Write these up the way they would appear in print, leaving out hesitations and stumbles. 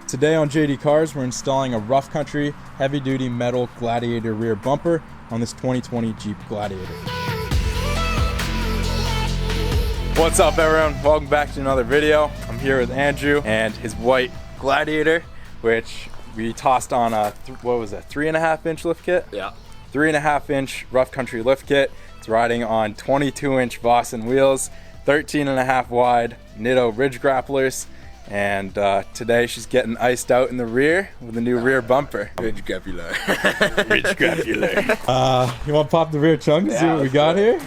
Today on JD Cars, we're installing a rough country, heavy-duty metal Gladiator rear bumper on this 2020 Jeep Gladiator. What's up, everyone? Welcome back to another video. I'm here with Andrew and his white Gladiator, which we tossed on a, what was that, 3.5-inch lift kit? Yeah. 3.5-inch rough country lift kit. It's riding on 22-inch Boston wheels, 13.5 wide Nitto ridge grapplers. And today she's getting iced out in the rear with a new rear bumper. Ridge grappler. Ridge grappler. You want to pop the rear trunk and see what we got here?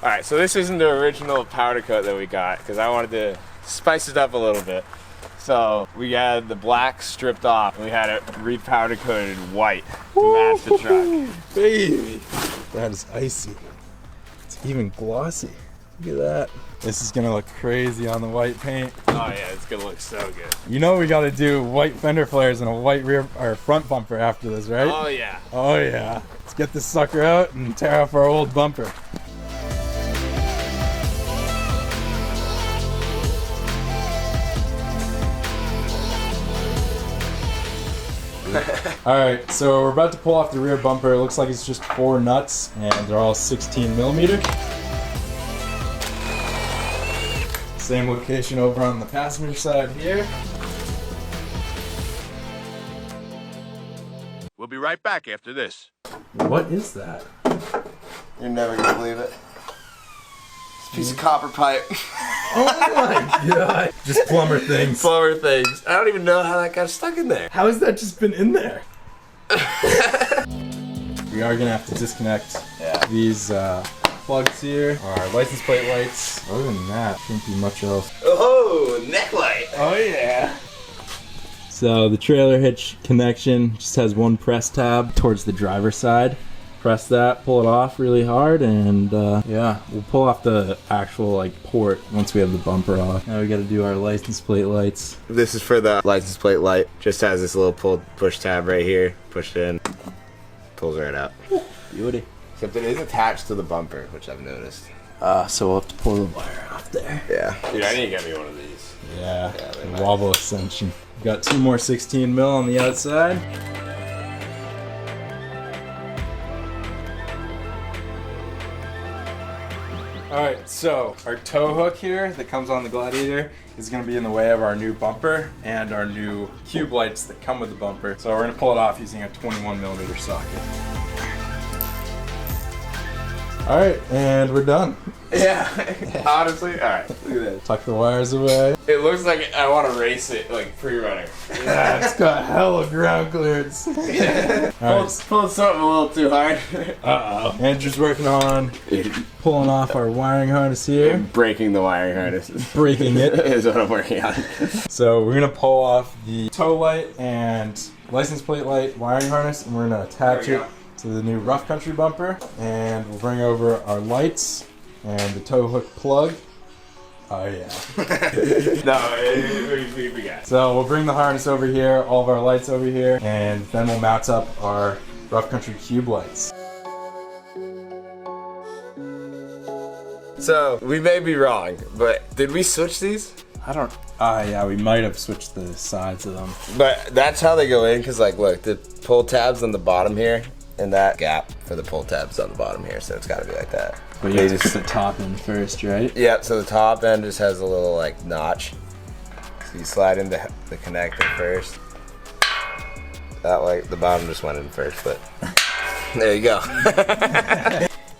Alright, so this isn't the original powder coat that we got because I wanted to spice it up a little bit. So we had the black stripped off and we had it re-powder coated white to match the truck. Baby, that is icy. It's even glossy. Look at that. This is gonna look crazy on the white paint. Oh yeah, it's gonna look so good. You know we gotta do white fender flares and a white rear or front bumper after this, right? Oh yeah. Oh yeah. Let's get this sucker out and tear off our old bumper. Alright, so we're about to pull off the rear bumper. It looks like it's just 4 nuts and they're all 16mm. Same location over on the passenger side here. We'll be right back after this. What is that? You're never gonna believe it. It's a piece of copper pipe. Oh my god! Just plumber things. Plumber things. I don't even know how that got stuck in there. How has that just been in there? We are gonna have to disconnect these plugs here. Our license plate lights. Other than that, shouldn't be much else. Oh, neck light. Oh yeah. So the trailer hitch connection just has one press tab towards the driver's side. Press that, pull it off really hard, and yeah, we'll pull off the actual port once we have the bumper off. Now we got to do our license plate lights. This is for the license plate light. Just has this little push tab right here. Push it in, pulls right out. Beauty. Except it is attached to the bumper, which I've noticed. So we'll have to pull the wire off there. Yeah. Dude, I need to get me one of these. Yeah, the wobble extension. We got 2 more 16mm on the outside. Alright, so our tow hook here that comes on the Gladiator is going to be in the way of our new bumper and our new cube lights that come with the bumper. So we're going to pull it off using a 21mm socket. Alright, and we're done. Yeah, honestly, alright, look at this. Tuck the wires away. It looks like I want to race it, like pre-running. Yeah, it's got hella ground clearance. Alright. Pulled something a little too hard. Uh-oh. Andrew's working on pulling off our wiring harness here. Breaking the wiring harness. Breaking it. Is what I'm working on. So we're gonna pull off the tow light and license plate light wiring harness, and we're gonna attach it to the new rough country bumper, and we'll bring over our lights and the tow hook plug. Oh yeah. No, we got it. So we'll bring the harness over here, all of our lights over here, and then we'll mount up our rough country cube lights. So, we may be wrong, but did we switch these? I don't, yeah, we might have switched the sides of them. But that's how they go in, because look, the pull tab's on the bottom here, and that gap for the pull tab's on the bottom here, so it's gotta be like that. But you have to put the top in first, right? Yeah, so the top end just has a little notch. So you slide in the connector first. That way, the bottom just went in first, but there you go.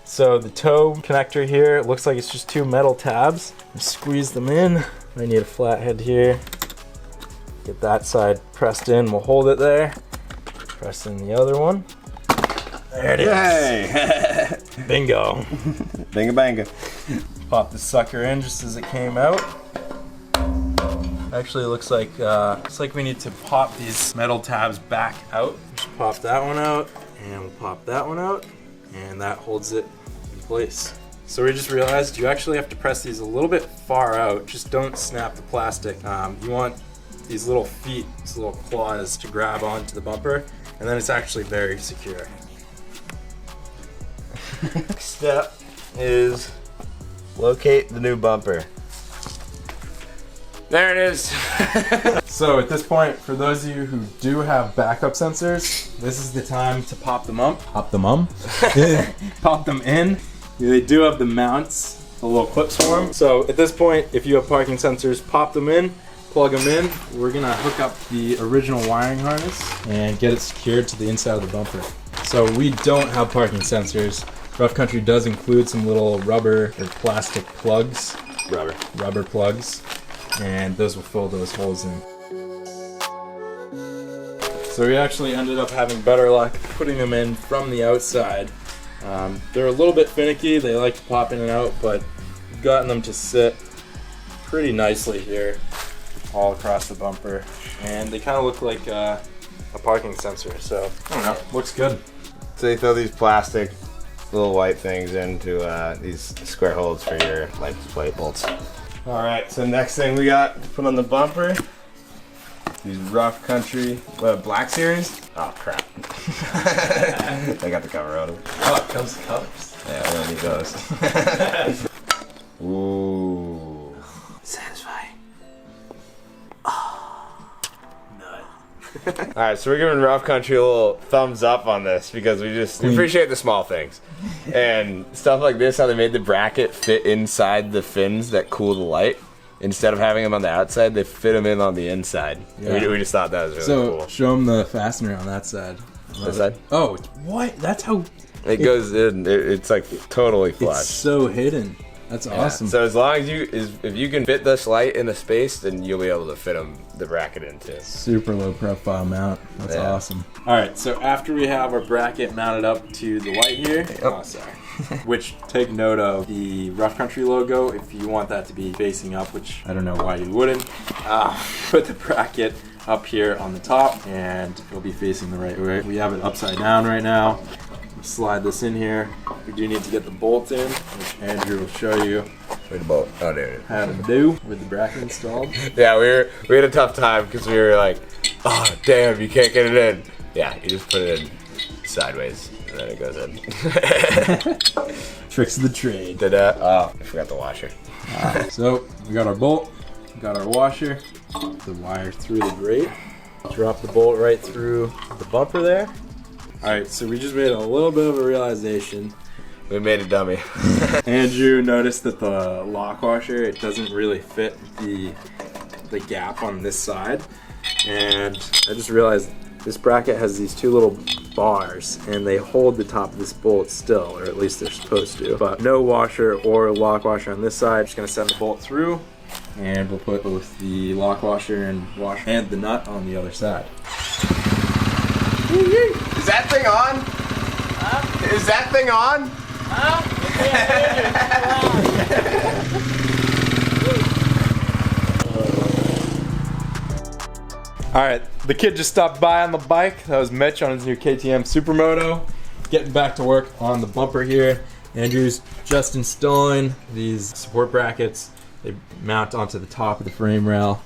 So the toe connector here, it looks like it's just 2 metal tabs. Squeeze them in. I need a flathead here. Get that side pressed in, we'll hold it there. Press in the other one. There it is. Hey! Bingo. Binga banga. Pop the sucker in just as it came out. Actually, it looks like we need to pop these metal tabs back out. Just pop that one out, and we'll pop that one out, and that holds it in place. So we just realized you actually have to press these a little bit far out. Just don't snap the plastic. You want these little feet, these little claws to grab onto the bumper, and then it's actually very secure. Next step is locate the new bumper. There it is. So at this point, for those of you who do have backup sensors, this is the time to pop them up. Pop them pop them in. They do have the mounts, the little clips for them. So at this point, if you have parking sensors, pop them in, plug them in. We're gonna hook up the original wiring harness and get it secured to the inside of the bumper. So we don't have parking sensors. Rough Country does include some little rubber or plastic plugs. Rubber plugs. And those will fill those holes in. So we actually ended up having better luck putting them in from the outside. They're a little bit finicky, they like to pop in and out, but we've gotten them to sit pretty nicely here all across the bumper. And they kind of look like a parking sensor, so I don't know, looks good. So you throw these plastic little white things into these square holes for your license plate bolts. All right, so next thing we got to put on the bumper, these Rough Country Black Series. Oh crap! I got the cover on them. Oh, it comes in colors. Yeah, we don't need those. Ooh, Satisfying. all right, so we're giving Rough Country a little thumbs up on this because we appreciate the small things and stuff like this. How they made the bracket fit inside the fins that cool the light. Instead of having them on the outside, they fit them in on the inside. Yeah. We just thought that was really so cool. show them the fastener on that side. This side? Oh, what? That's how It goes in. It's like totally flush. it's so hidden. That's awesome. So as long as if you can fit this light in a space, then you'll be able to fit the bracket into. Super low profile mount. That's Yeah. awesome. All right, so after we have our bracket mounted up to the light here, oh sorry, which take note of the Rough Country logo if you want that to be facing up, which I don't know why you wouldn't. Put the bracket up here on the top and it'll be facing the right way. We have it upside down right now. Slide this in here. We do need to get the bolt in, which Andrew will show you Where's the bolt? Oh, there it is. how to do with the bracket installed. Yeah, we had a tough time because we were like, oh damn, you can't get it in. Yeah, you just put it in sideways and then it goes in. Tricks of the trade. Did that? Oh, I forgot the washer. So we got our bolt, we got our washer, the wire through the grate. Drop the bolt right through the bumper there. All right, so we just made a little bit of a realization. We made a dummy. Andrew noticed that the lock washer, it doesn't really fit the gap on this side. And I just realized this bracket has these two little bars and they hold the top of this bolt still, or at least they're supposed to. But no washer or lock washer on this side. I'm just gonna send the bolt through and we'll put both the lock washer and the nut on the other side. Is that thing on? Is that thing on? All right, the kid just stopped by on the bike. That was Mitch on his new KTM Supermoto. Getting back to work on the bumper here. Andrew's just installing these support brackets. They mount onto the top of the frame rail.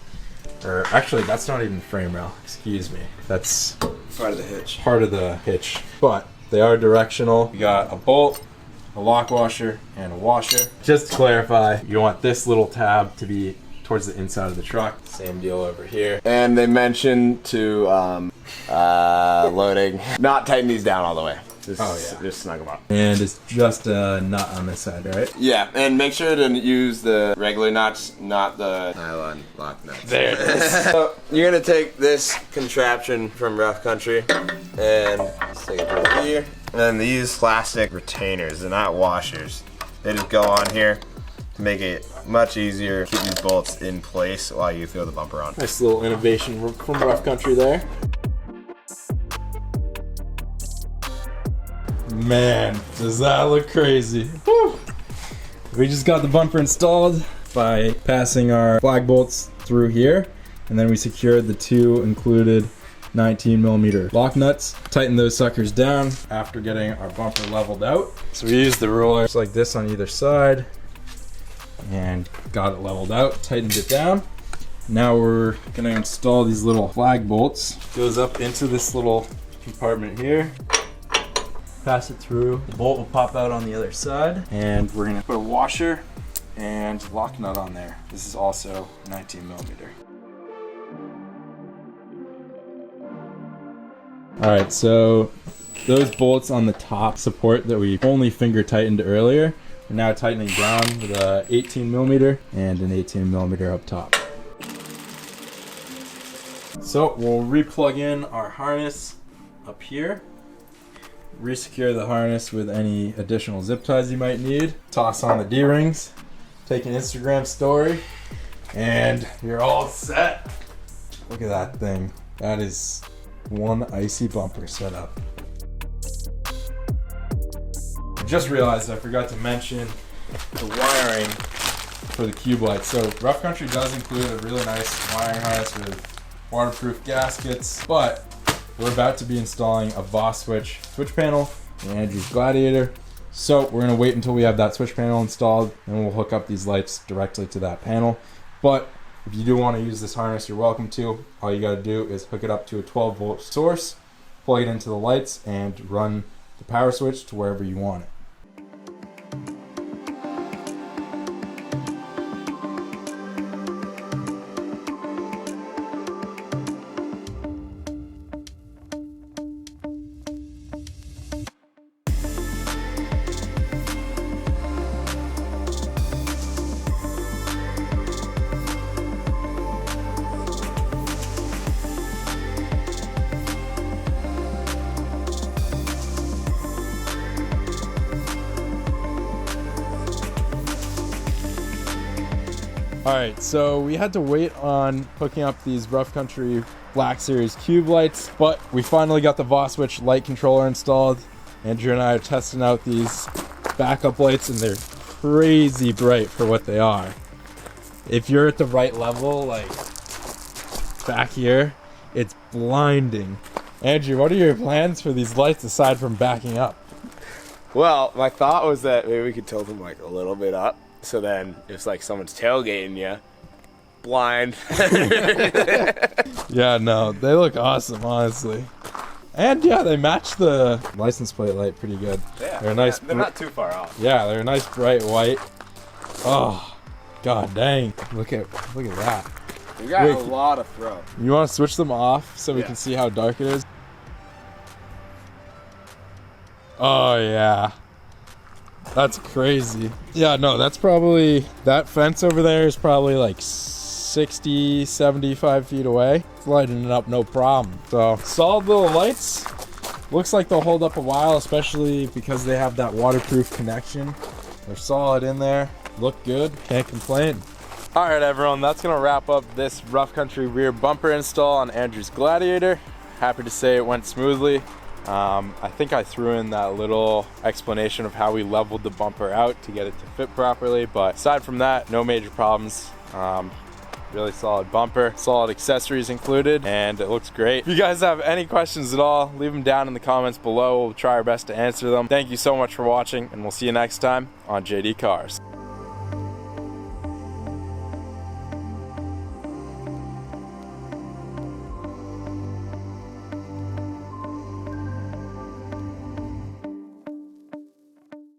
Or actually, that's not even the frame rail, excuse me. That's Part of the hitch. part of the hitch. But they are directional. You got a bolt, a lock washer, and a washer. Just to clarify, you want this little tab to be towards the inside of the truck. Same deal over here. And they mentioned to loading, not tighten these down all the way. Just snug them up. And it's just a nut on this side, right? Yeah, and make sure to use the regular nuts, not the nylon lock nuts. There it is. So you're gonna take this contraption from Rough Country and stick it through here. And then these plastic retainers, they're not washers. They just go on here to make it much easier to keep these bolts in place while you throw the bumper on. Nice little innovation from Rough Country there. Man, does that look crazy. Woo. We just got the bumper installed by passing our flag bolts through here, and then we secured the two included 19mm lock nuts. Tighten those suckers down after getting our bumper leveled out. So we used the rollers like this on either side and got it leveled out, tightened it down. Now we're gonna install these little flag bolts. Goes up into this little compartment here. Pass it through. The bolt will pop out on the other side. And we're gonna put a washer and lock nut on there. This is also 19 millimeter. All right, so those bolts on the top support that we only finger tightened earlier are now tightening down with a 18 millimeter and an 18 millimeter up top. So we'll re-plug in our harness up here, re-secure the harness with any additional zip ties you might need, toss on the D-rings, take an Instagram story, and you're all set. Look at that thing. That is one icy bumper setup. I just realized I forgot to mention the wiring for the cube lights. So Rough Country does include a really nice wiring harness with waterproof gaskets, but we're about to be installing a Boss switch panel in Andrew's Gladiator. So we're gonna wait until we have that switch panel installed, and we'll hook up these lights directly to that panel. But if you do want to use this harness, you're welcome to. All you gotta do is hook it up to a 12-volt source, plug it into the lights, and run the power switch to wherever you want it. Alright, so we had to wait on hooking up these Rough Country Black Series cube lights, but we finally got the Boss switch light controller installed. Andrew and I are testing out these backup lights, and they're crazy bright for what they are. If you're at the right level, like back here, it's blinding. Andrew, what are your plans for these lights aside from backing up? Well, my thought was that maybe we could tilt them like a little bit up. So then, if like someone's tailgating you, blind. Yeah, no, they look awesome, honestly. And yeah, they match the license plate light pretty good. Yeah, they're nice. They're not too far off. Yeah, they're a nice bright white. Oh, god dang! Look at that. We got a lot of throw. You want to switch them off so we Yeah. can see how dark it is? Oh yeah. That's crazy. Yeah, no, that's probably, that fence over there is probably like 60, 75 feet away. It's lighting it up no problem. So, solid little lights. Looks like they'll hold up a while, especially because they have that waterproof connection. They're solid in there. Look good. Can't complain. All right, everyone, that's gonna wrap up this Rough Country rear bumper install on Andrew's Gladiator. Happy to say it went smoothly. I think I threw in that little explanation of how we leveled the bumper out to get it to fit properly, but aside from that, no major problems. Really solid bumper, solid accessories included, and it looks great. If you guys have any questions at all, leave them down in the comments below. We'll try our best to answer them. Thank you so much for watching, and we'll see you next time on JD Cars.